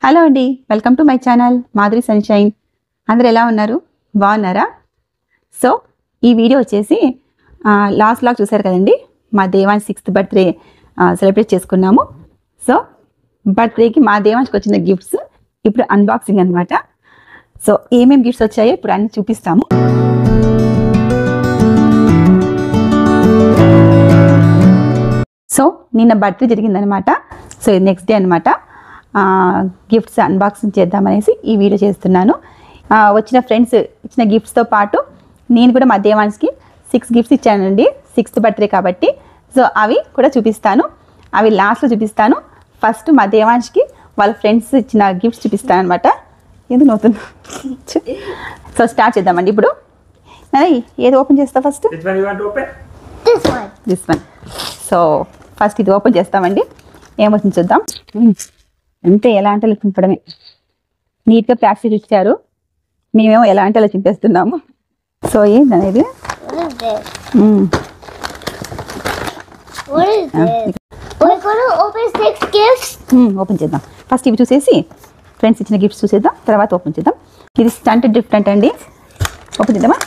Hello అండి, welcome to my channel Madhuri sunshine. అందరు ఎలా ఉన్నారు? బాగున్నారా? సో ఈ వీడియో వచ్చేసి లాస్ట్ లాగ్ చూసారు కదండి, మా దేవాంశ్ 6th బర్త్డే సెలబ్రేట్ చేసుకున్నాము. సో బర్త్డేకి మా దేవాంశ్కి వచ్చిన గిఫ్ట్స్ ఇప్పుడు అన్బాక్సింగ్ అనమాట. సో ఏమేమి గిఫ్ట్స్ వచ్చాయో ఇప్పుడు అన్ని చూపిస్తాము. సో నిన్న బర్త్డే జరిగిందనమాట. సో ఇది నెక్స్ట్ డే అనమాట. గిఫ్ట్స్ అన్బాక్సింగ్ చేద్దామనేసి ఈ వీడియో చేస్తున్నాను. వచ్చిన ఫ్రెండ్స్ ఇచ్చిన గిఫ్ట్స్తో పాటు నేను కూడా మా దేవాంశ్కి 6 గిఫ్ట్స్ ఇచ్చానండి, 6th బర్త్డే కాబట్టి. సో అవి కూడా చూపిస్తాను, అవి లాస్ట్లో చూపిస్తాను. ఫస్ట్ మా దేవాంశ్కి వాళ్ళ ఫ్రెండ్స్ ఇచ్చిన గిఫ్ట్స్ చూపిస్తాను అనమాట. ఎందుకు నవ్వుతున్నా? సో స్టార్ట్ చేద్దామండి ఇప్పుడు. ఏది ఓపెన్ చేస్తా first? This one. So first ఇది ఓపెన్ చేస్తామండి, ఏమొచ్చింది చూద్దాం. అంతే, ఎలా అంటే అలా చింపడమే. నీట్గా ప్యాక్ చేసి ఇచ్చారు, మేమేమో ఎలా అంటే అలా చింపేస్తున్నాము. సో ఏంటనే ఇది? ఓపెన్ చేద్దాం. ఫస్ట్ ఇవి చూసేసి ఫ్రెండ్స్ ఇచ్చిన గిఫ్ట్స్ చూసేద్దాం, తర్వాత ఓపెన్ చేద్దాం. ఇది స్టంట్ గిఫ్ట్ అండి. ఓపెన్ చేద్దామా?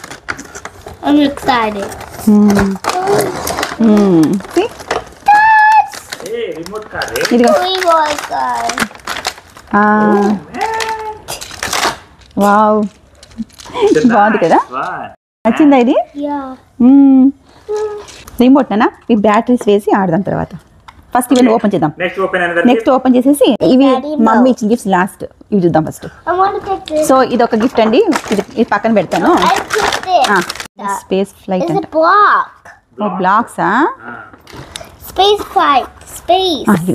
వావ్, బాగుంది కదా? నచ్చిందా ఇది? రిమోట్ నానా ఈ బ్యాటరీస్ వేసి ఆడదాం తర్వాత. ఫస్ట్ ఇవన్నీ ఓపెన్ చేద్దాం. నెక్స్ట్ ఓపెన్ చేసేసి ఇవి మమ్మీ ఇచ్చిన గిఫ్ట్స్ లాస్ట్ ఇవి చూద్దాం ఫస్ట్. సో ఇది ఒక గిఫ్ట్ అండి, ఇది పక్కన పెడతాను. స్పేస్ ఫ్లైట్ బ్లాక్సా?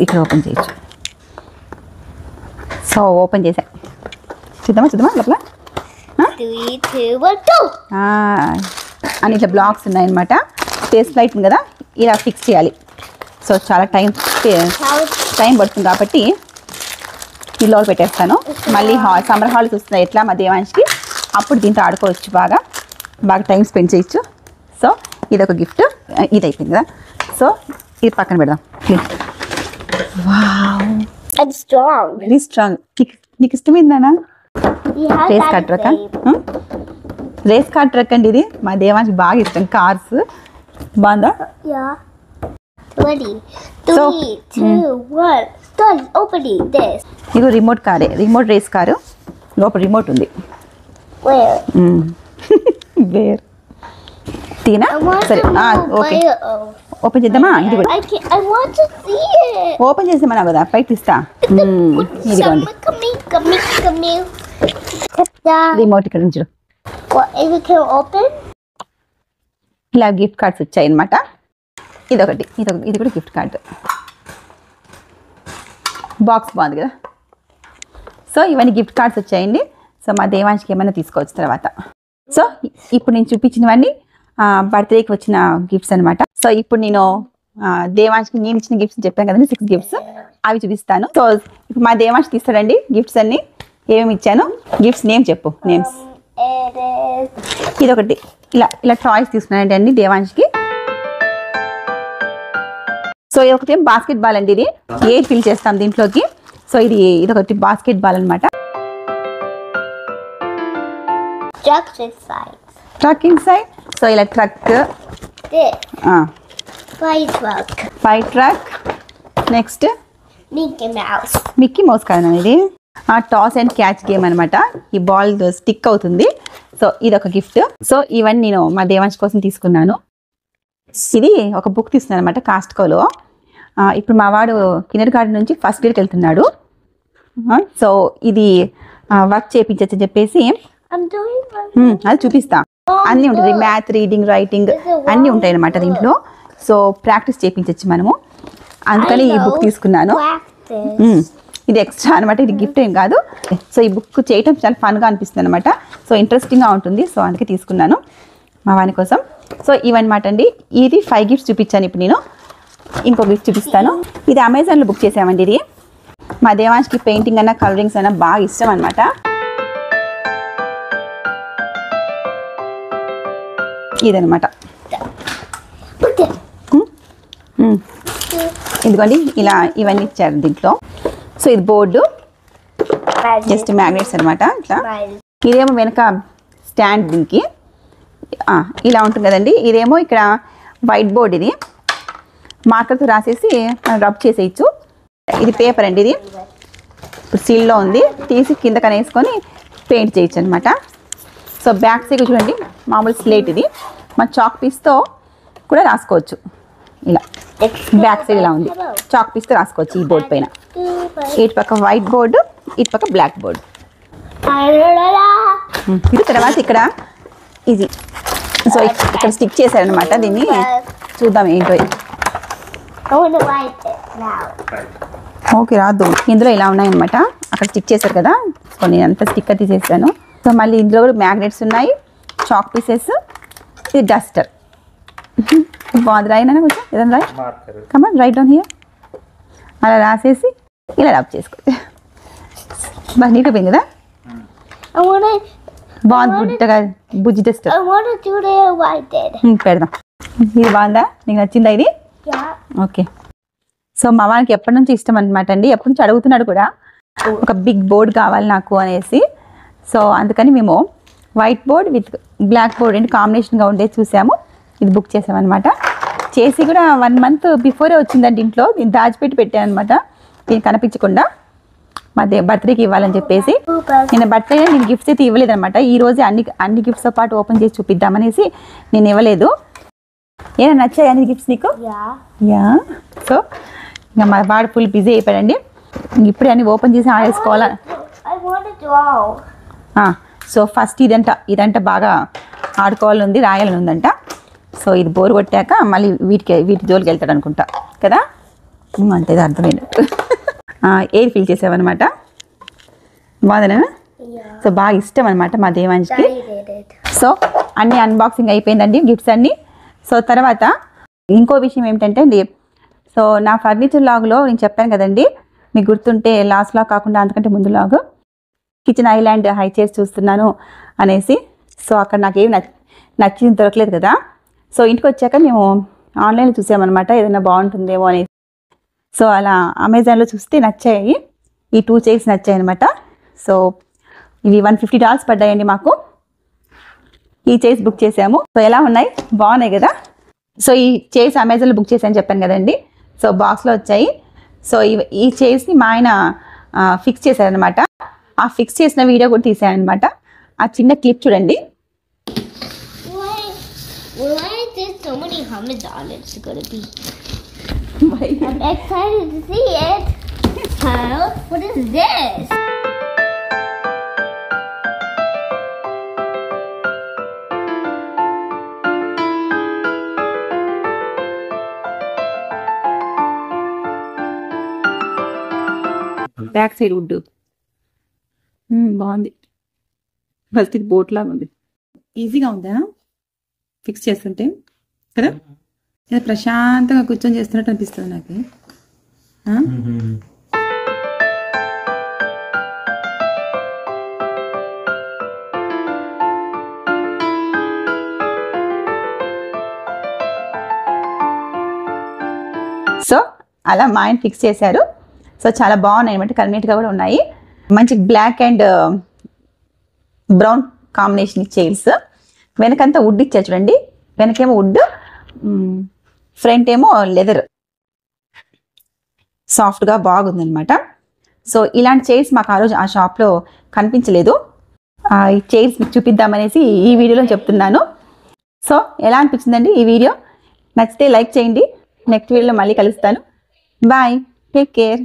ఇక్కడ ఓపెన్ చేయొచ్చు. సో ఓపెన్ చేసా, చూద్దామా లోపల అని ఇట్లా బ్లాక్స్ ఉన్నాయన్నమాట. స్పేస్ ఫ్లైట్ ఉంది కదా, ఇలా ఫిక్స్ చేయాలి. సో చాలా టైం పడుతుంది కాబట్టి ఈ లోపల పెట్టేస్తాను. మళ్ళీ సమ్మర్ హాలిడేస్ వస్తున్నాయి ఎట్లా మా దేవాంశ్కి, అప్పుడు దీంతో ఆడుకోవచ్చు, బాగా టైం స్పెండ్ చేయొచ్చు. సో ఇది ఒక గిఫ్ట్, ఇది అయిపోయింది కదా. సో ఇది పక్కన పెడదాం. Very strong. నీకు ఇష్టమైందానా? Race car truck. Race car truck అండి ఇది. మా దేవాంశ్కి బాగా ఇష్టం కార్స్. బాగుందా? ఇది రిమోట్ కారే, రిమోట్ రేస్ కారు. లోపల రిమోట్ ఉంది. వేర్ తీనా? సరే ఓకే, ఓపెన్ చేద్దామా? ఇది కూడా ఓపెన్ చేసామన్నా కదా, పైకి తీస్తా. ఇదిగోండి రిమోట్ ఇక్కడ నుంచి. ఇలా గిఫ్ట్ కార్డ్స్ వచ్చాయి అనమాట. ఇదొకటి, ఇది కూడా గిఫ్ట్ కార్డ్. బాక్స్ బాగుంది కదా. సో ఇవన్నీ గిఫ్ట్ కార్డ్స్ వచ్చాయండి. సో మా దేవాంశ్కి ఏమైనా తీసుకోవచ్చు తర్వాత. సో ఇప్పుడు నేను చూపించినవన్నీ బర్త్డేకి వచ్చిన గిఫ్ట్స్ అనమాట. సో ఇప్పుడు నేను దేవాంశ్కి నేను ఇచ్చిన గిఫ్ట్స్ చెప్పాను కదండి, 6 గిఫ్ట్స్, అవి చూపిస్తాను. సో ఇప్పుడు మా దేవాంశ్ తీస్తాడండి గిఫ్ట్స్ అన్ని. ఏమేమి ఇచ్చాను? గిఫ్ట్స్ నేమ్ చెప్పు, నేమ్స్. ఇదొకటి, ఇలా టాయ్స్ తీసుకున్నానండి అండి దేవాంశ్కి. సో ఇది ఒకటి బాస్కెట్ బాల్ అండి. ఇది ఎయిర్ ఫిల్ చేస్తాం దీంట్లోకి. సో ఇదొకటి బాస్కెట్ బాల్ అనమాట. Truck inside. సో ఇలా ట్రక్, ఫై ట్రక్. నెక్స్ట్ మిక్కీ మౌస్ కాదు ఇది, టాస్ అండ్ క్యాచ్ గేమ్ అనమాట. ఈ బాల్ స్టిక్ అవుతుంది. సో ఇదొక గిఫ్ట్. సో ఇవన్నీ నేను మా దేవాంశ్ కోసం తీసుకున్నాను. ఇది ఒక బుక్ తీసుకున్నాను అనమాట కాస్ట్కోలో. ఇప్పుడు మా వాడు కిండర్గార్టెన్ నుంచి ఫస్ట్ గ్రేడ్కి వెళ్తున్నాడు. సో ఇది వర్క్ చేయించచ్చు చెప్పేసి అది చూపిస్తా. అన్నీ ఉంటుంది, మ్యాథ్, రీడింగ్, రైటింగ్ అన్నీ ఉంటాయి అనమాట దీంట్లో. సో ప్రాక్టీస్ చేయించచ్చు మనము, అందుకని ఈ బుక్ తీసుకున్నాను. ఇది ఎక్స్ట్రా అనమాట, ఇది గిఫ్ట్ ఏం కాదు. సో ఈ బుక్ చేయటం చాలా ఫన్గా అనిపిస్తుంది అనమాట. సో ఇంట్రెస్టింగ్గా ఉంటుంది. సో అందుకే తీసుకున్నాను మా వాని కోసం. సో ఇవన్నమాట అండి. ఇది 5 గిఫ్ట్స్ చూపించాను. ఇప్పుడు నేను ఇంకో గిఫ్ట్ చూపిస్తాను. ఇది అమెజాన్లో బుక్ చేసామండి. ఇది మా దేవాంశ్కి పెయింటింగ్ అన్నా కలరింగ్స్ అన్నా బాగా ఇష్టం అనమాట. ఇదనమాట. ఇదిగోండి ఇలా ఇవన్నీ ఇచ్చారు దీంట్లో. సో ఇది బోర్డు, జస్ట్ మ్యాగ్నెట్స్ అనమాట. ఇట్లా ఇదేమో వెనక స్టాండ్ దీనికి ఇలా ఉంటుంది కదండి. ఇదేమో ఇక్కడ వైట్ బోర్డ్, ఇది మార్కర్తో రాసేసి రబ్ చేసేయచ్చు. ఇది పేపర్ అండి, ఇది సీల్లో ఉంది, తీసి కింద కనేసుకొని పెయింట్ చేయొచ్చు అనమాట. సో బ్యాక్ సైడ్ చూడండి మామూలు స్లేట్, ఇది మన చాక్ పీస్తో కూడా రాసుకోవచ్చు. ఇలా బ్యాక్ సైడ్ ఇలా ఉంది, చాక్ పీస్తో రాసుకోవచ్చు ఈ బోర్డ్ పైన. ఇటు పక్క వైట్ బోర్డు, ఇటు పక్క బ్లాక్ బోర్డు. ఇది తర్వాత ఇక్కడ ఇది సో ఇక్కడ స్టిక్ చేశారనమాట. దీన్ని చూద్దాం ఏంటో. ఓకే రాదు, ఇందులో ఇలా ఉన్నాయన్నమాట. అక్కడ స్టిక్ చేశారు కదా, సో నేను అంతా స్టిక్కర్ తీసేసాను. సో మళ్ళీ ఇందులో కూడా మ్యాగ్నెట్స్ ఉన్నాయి, చాక్ పీసెస్, ఇది డస్టర్. బాగుంది, రాయినా కొంచెం ఏదైనా రాయి, కమాన్ రైట్ డౌన్ హియర్. అలా రాసేసి ఇలా రబ్ చేసుకోవచ్చు. బాగా నీట్గా పోయింది కదా, బాగుంది బుడ్డగా బుజ్జి డస్టర్. పెడదాం. ఇది బాగుందా, నీకు నచ్చిందా ఇది? ఓకే. సో మా వానికి ఎప్పటి నుంచి ఇష్టం అనమాట అండి, ఎప్పటి నుంచి అడుగుతున్నాడు కూడా ఒక బిగ్ బోర్డ్ కావాలి నాకు అనేసి. సో అందుకని మేము white board with black board and కాంబినేషన్గా ఉండే చూసాము, ఇది బుక్ చేసామన్నమాట. చేసి కూడా 1 month బిఫోరే వచ్చిందండి ఇంట్లో. నేను దాచిపెట్టి పెట్టాను అనమాట, దీన్ని కనిపించకుండా మా బర్త్డేకి ఇవ్వాలని చెప్పేసి. నేను బర్త్డే నేను గిఫ్ట్స్ అయితే ఇవ్వలేదు అనమాట. ఈ రోజే అన్ని గిఫ్ట్స్తో పాటు ఓపెన్ చేసి చూపిద్దామనేసి నేను ఇవ్వలేదు. ఏమైనా నచ్చాయి అన్ని గిఫ్ట్స్ నీకు? యా. సో ఇంకా మా వాడు ఫుల్ బిజీ అయిపోయాడండి, ఇప్పుడే అన్ని ఓపెన్ చేసి ఆడేసుకోవాలా. సో ఫస్ట్ ఇదంట బాగా ఆడుకోవాలని ఉంది, రాయాలని ఉందంట. సో ఇది బోర్ కొట్టాక మళ్ళీ వీటి జోలికి వెళ్తాడు అనుకుంటా కదా, అంతే అర్థమైనట్టు. ఎయిర్ ఫిల్ చేసావన్నమాట, బాగుందా? సో బాగా ఇష్టం అనమాట మా దేవాంజ్కి. సో అన్నీ అన్బాక్సింగ్ అయిపోయిందండి గిఫ్ట్స్ అన్నీ. సో తర్వాత ఇంకో విషయం ఏమిటంటే అండి, సో నా ఫర్నిచర్ లాగ్లో నేను చెప్పాను కదండి, మీకు గుర్తుంటే లాస్ట్ లాగ్ కాకుండా అంతకంటే ముందు లాగ్ కిచెన్ ఐలాండ్ హై చైర్స్ చూస్తున్నాను అనేసి. సో అక్కడ నాకు ఏమి నచ్చింది దొరకలేదు కదా. సో ఇంటికి వచ్చాక మేము ఆన్లైన్లో చూసామన్నమాట, ఏదైనా బాగుంటుందేమో అనేసి. సో అలా అమెజాన్లో చూస్తే నచ్చాయి, ఈ 2 చైర్స్ నచ్చాయి అనమాట. సో ఇవి $150 పడ్డాయండి మాకు. ఈ చైర్స్ బుక్ చేసాము. సో ఎలా ఉన్నాయి, బాగున్నాయి కదా. సో ఈ చైర్స్ అమెజాన్లో బుక్ చేశాను చెప్పాను కదండి. సో బాక్స్లో వచ్చాయి. సో ఈ చైర్స్ని మా ఆయన ఫిక్స్ చేశారనమాట. ఆ ఫిక్స్ చేసిన వీడియో కూడా తీసానమాట. ఆ చిన్న క్లిప్ చూడండి. So many hummus on it's gonna be. I'm excited to see it. What is this? Back side wood బాగుంది. ఫస్ట్ ఇది బోట్ లాగా ఉంది, ఈజీగా ఉందా ఫిక్స్ చేస్తుంటే కదా. ప్రశాంతంగా కూర్చొని చేస్తున్నట్టు అనిపిస్తుంది నాకు. సో అలా మా ఆయన ఫిక్స్ చేశారు. సో చాలా బాగున్నాయి అనమాట, కన్వీనియంట్గా కూడా ఉన్నాయి. మంచి black and brown combination chairs. వెనకంతా వుడ్ ఇచ్చారు చూడండి, వెనకేమో వుడ్, ఫ్రంట్ ఏమో లెదర్, సాఫ్ట్గా బాగుందనమాట. సో ఇలాంటి చైర్స్ మాకు ఆ రోజు ఆ షాప్లో కనిపించలేదు. ఈ చైర్స్ మీకు చూపిద్దామనేసి ఈ వీడియోలో చెప్తున్నాను. సో ఎలా అనిపించిందండి ఈ వీడియో? నచ్చితే లైక్ చేయండి. నెక్స్ట్ వీడియోలో మళ్ళీ కలుస్తాను. Bye, take care.